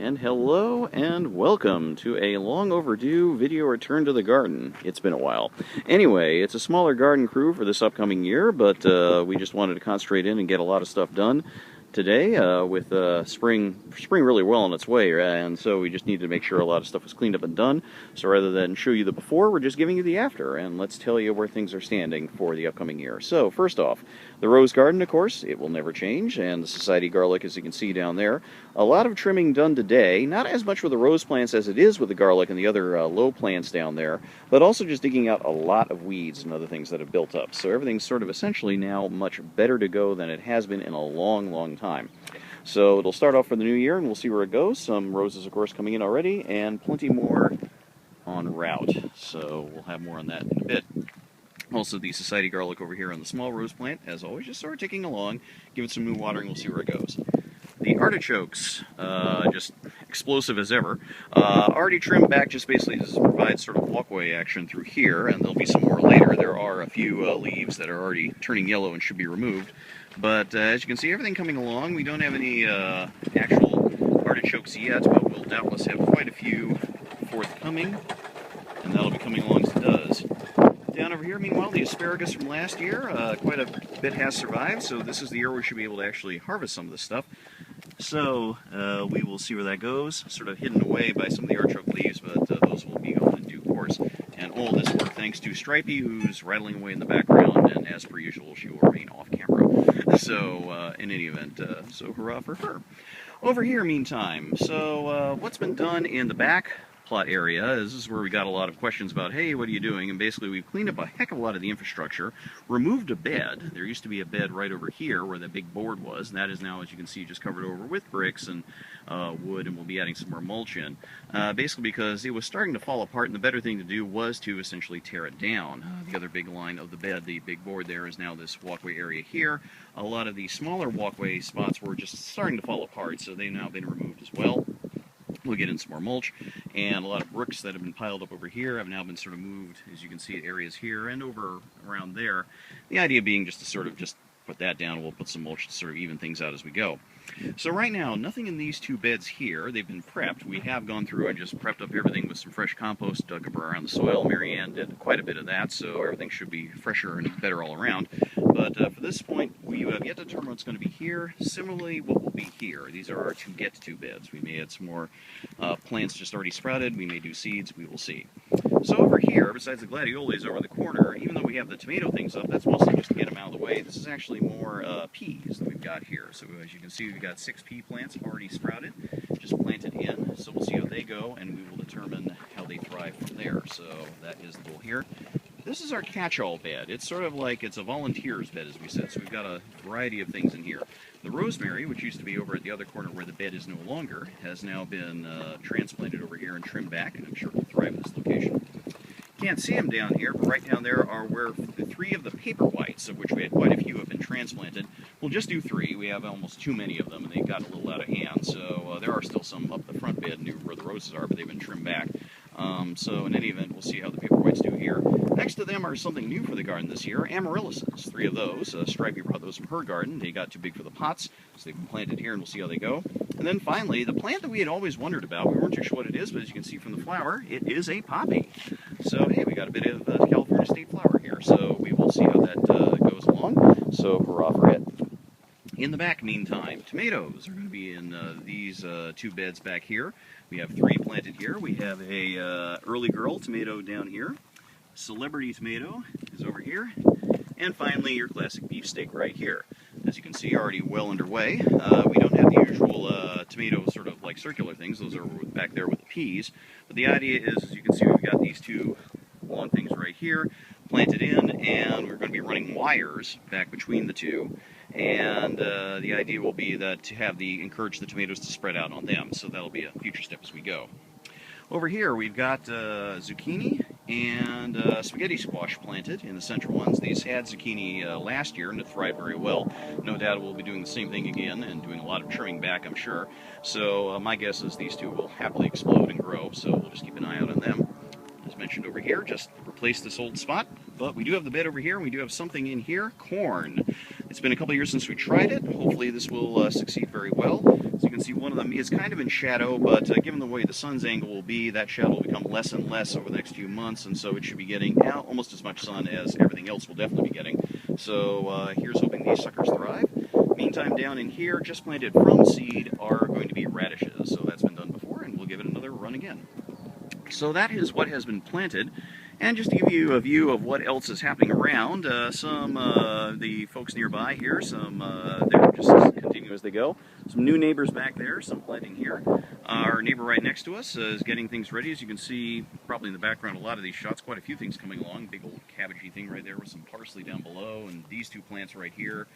And hello and welcome to a long overdue video return to the garden. It's been a while. Anyway, it's a smaller garden crew for this upcoming year, but we just wanted to concentrate in and get a lot of stuff done today with spring really well on its way, and so we just needed to make sure a lot of stuff was cleaned up and done. So rather than show you the before, we're just giving you the after, and let's tell you where things are standing for the upcoming year. So first off, the rose garden, of course, it will never change, and the society garlic, as you can see down there. A lot of trimming done today, not as much with the rose plants as it is with the garlic and the other low plants down there, but also just digging out a lot of weeds and other things that have built up. So everything's sort of essentially now much better to go than it has been in a long time. So it'll start off for the new year, and we'll see where it goes. Some roses, of course, coming in already, and plenty more en route. So we'll have more on that in a bit. Also, the society garlic over here on the small rose plant, as always, just sort of ticking along. Give it some new watering, we'll see where it goes. The artichokes, just explosive as ever. Already trimmed back just basically to provide sort of walkway action through here, and there'll be some more later. There are a few leaves that are already turning yellow and should be removed. But as you can see, everything coming along. We don't have any actual artichokes yet, but we'll doubtless have quite a few forthcoming, and that'll be coming along as it does. Down over here, meanwhile, the asparagus from last year, quite a bit has survived, so this is the year we should be able to actually harvest some of this stuff. So we will see where that goes, sort of hidden away by some of the artichoke leaves, but those will be gone in due course. And all this work thanks to Stripey, who's rattling away in the background, and as per usual, she will remain off camera. So in any event, so hurrah for her. Over here, meantime, so what's been done in the back plot area is this is where we got a lot of questions about, hey, what are you doing? And basically we've cleaned up a heck of a lot of the infrastructure, removed a bed. There used to be a bed right over here where that big board was, and that is now, as you can see, just covered over with bricks and wood, and we'll be adding some more mulch in. Basically because it was starting to fall apart, and the better thing to do was to essentially tear it down. The other big line of the bed, the big board there, is now this walkway area here. A lot of the smaller walkway spots were just starting to fall apart, so they've now been removed as well. We'll get in some more mulch, and a lot of bricks that have been piled up over here have now been sort of moved, as you can see, areas here and over around there. The idea being just to sort of just put that down, and we'll put some mulch to sort of even things out as we go. So right now, nothing in these two beds here. They've been prepped. We have gone through and just prepped up everything with some fresh compost, dug up around the soil. Mary Ann did quite a bit of that, so everything should be fresher and better all around. But for this point, we have yet to determine what's going to be here. Similarly, what will be here. These are our two get-to beds. We may add some more plants just already sprouted. We may do seeds. We will see. So over here, besides the gladiolus over the corner, even though we have the tomato things up, that's mostly just to get them out of the way. This is actually more peas that we've got here. So as you can see, we've got 6 pea plants already sprouted, just planted in. So we'll see how they go, and we will determine how they thrive from there. So that is the goal here. This is our catch-all bed. It's sort of like it's a volunteer's bed, as we said, so we've got a variety of things in here. The rosemary, which used to be over at the other corner where the bed is no longer, has now been transplanted over here and trimmed back, and I'm sure will thrive in this location. Can't see them down here, but right down there are where the 3 of the paper whites, of which we had quite a few, have been transplanted. We'll just do 3. We have almost too many of them, and they've got a little out of hand, so there are still some up the front bed near where the roses are, but they've been trimmed back. So in any event, we'll see how the paper whites do here. Next to them are something new for the garden this year, amaryllises. 3 of those. Stripey brought those from her garden. They got too big for the pots, so they've been planted here, and we'll see how they go. And then finally, the plant that we had always wondered about, we weren't too sure what it is, but as you can see from the flower, it is a poppy. So hey, we got a bit of California state flower here, so we will see how that goes along. So hurrah for it. In the back, meantime, tomatoes are going to be in these 2 beds back here. We have 3 planted here. We have a early girl tomato down here. Celebrity tomato is over here. And finally, your classic beefsteak right here. As you can see, already well underway. We don't have the usual tomato sort of like circular things. Those are back there with the peas. But the idea is, as you can see, we've got these 2 long things right here planted in, and we're going to be running wires back between the 2. And the idea will be that to have encourage the tomatoes to spread out on them. So that'll be a future step as we go. Over here, we've got zucchini and spaghetti squash planted in the central ones. These had zucchini last year, and it thrived very well. No doubt we'll be doing the same thing again and doing a lot of trimming back, I'm sure. So my guess is these 2 will happily explode and grow, so we'll just keep an eye out on them. As mentioned over here, just replace this old spot, but we do have the bed over here, and we do have something in here, corn. It's been a couple years since we tried it. Hopefully this will succeed very well. As you can see, one of them is kind of in shadow, but given the way the sun's angle will be, that shadow will become less and less over the next few months, and so it should be getting almost as much sun as everything else will definitely be getting. So here's hoping these suckers thrive. Meantime, down in here, just planted from seed, are going to be radishes. So that's been done before, and we'll give it another run again. So that is what has been planted. And just to give you a view of what else is happening around, the folks nearby here, they're just continue as they go. Some new neighbors back there, some planting here. Our neighbor right next to us is getting things ready. As you can see, probably in the background, a lot of these shots, quite a few things coming along. Big old cabbagey thing right there with some parsley down below, and these two plants right here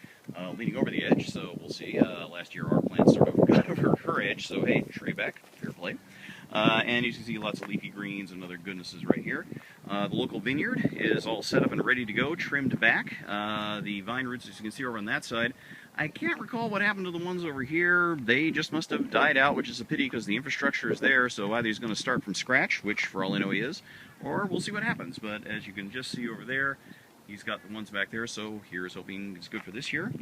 leaning over the edge. So we'll see. Last year our plants sort of got over her edge, so hey, Schrebeck, fair play. And you can see lots of leafy greens and other goodnesses right here. The local vineyard is all set up and ready to go, trimmed back. The vine roots, as you can see over on that side, I can't recall what happened to the ones over here. They just must have died out, which is a pity because the infrastructure is there, so either he's going to start from scratch, which for all I know he is, or we'll see what happens. But as you can just see over there, he's got the ones back there, so here's hoping it's good for this year.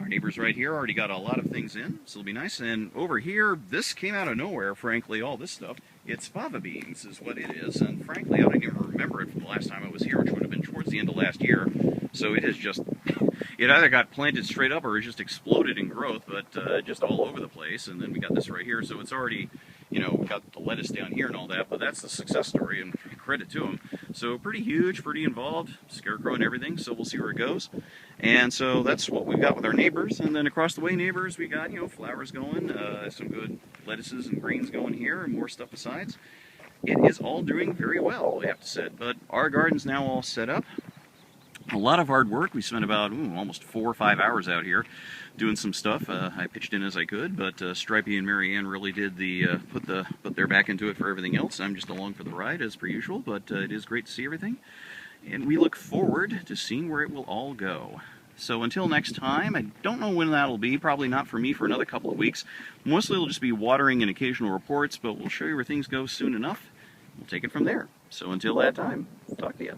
Our neighbors right here already got a lot of things in, so it'll be nice. And over here, this came out of nowhere, frankly, all this stuff. It's fava beans is what it is, and frankly, I don't even remember it from the last time I was here, which would have been towards the end of last year. So it has just, it either got planted straight up or it just exploded in growth, but just all over the place. And then we got this right here, so it's already, you know, got the lettuce down here and all that, but that's the success story, and credit to them. So pretty huge, pretty involved, scarecrow and everything, so we'll see where it goes. And so that's what we've got with our neighbors. And then across the way neighbors, we got, you know, flowers going, some good lettuces and greens going here, and more stuff besides. It is all doing very well, we have to say. But our garden's now all set up. A lot of hard work. We spent about almost 4 or 5 hours out here doing some stuff. I pitched in as I could, but Stripey and Marianne really did put their back into it for everything else. I'm just along for the ride as per usual, but it is great to see everything, and we look forward to seeing where it will all go. So until next time, I don't know when that'll be. Probably not for me for another couple of weeks. Mostly it'll just be watering and occasional reports, but we'll show you where things go soon enough. We'll take it from there. So until that time, talk to you.